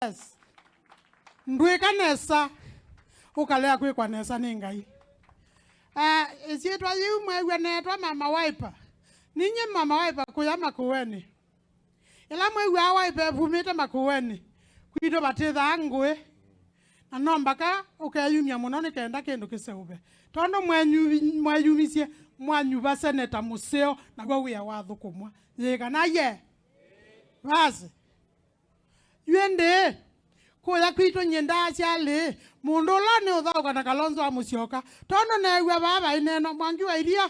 Yes. Ndwika nesa ukalea kwa nesa ningai. Isitwa yumwe wenetwa mama wiper. Ninye mama wiper kuyama kuweni. Ila mwe wiper vumita makuweni. Kwido batitha ngwe. Na nombaka ukayumya munone kenda kendo kiseube. Tondo mwayumisie mwanyuba seneta museo na gwa wia wathu kumwa. Yega na ye. Basi. Yende kuya kwito nyenda cyale mundu lane uthauka na Kalonzo amucioka tono newa baba ineno mwangi wa iria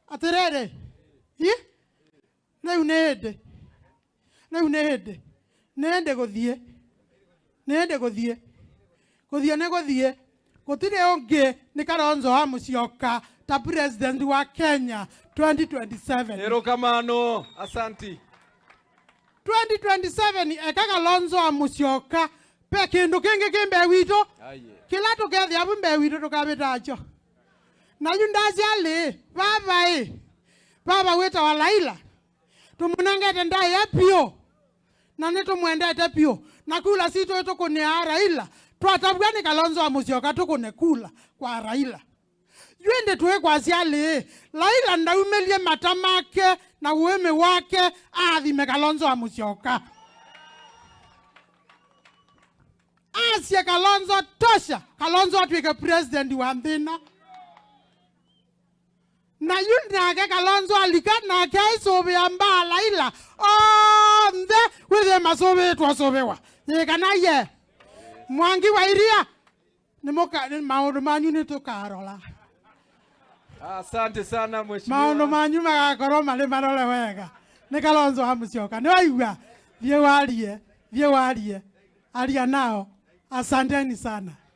atirere leu nende guthie ne guthie gutire onge ni Kalonzo amucioka ta president wa Kenya 2027. Erokamano, asanti. 2027 eka Kalonzo amucioka pe kindu kingi kimbe wito kila tukethia bumbe wito tukabitacho na yundazi ali baba weta wa Raila tumunangete ndai apio na nitumwendete pio na kula sito tukune Raila twatabwani Kalonzo amucioka tukune kula kwa Raila yuende tuwe kwa siali Raila ndaumelie matamake na uweme wake athime Kalonzo amucioka asia Kalonzo tosha Kalonzo atwike president wa nthina na yunake Kalonzo alikana kaisobe amba Raila onthe withe masobe twasobewa yekana ye mwangi wa iria ni maundu manyu nitukarola. Asante sana mheshimiwa. Maundu manyu magakorwo mari marole wega ni Kalonzo amucioka ni waigua thie warie aria nao. Asanteni sana.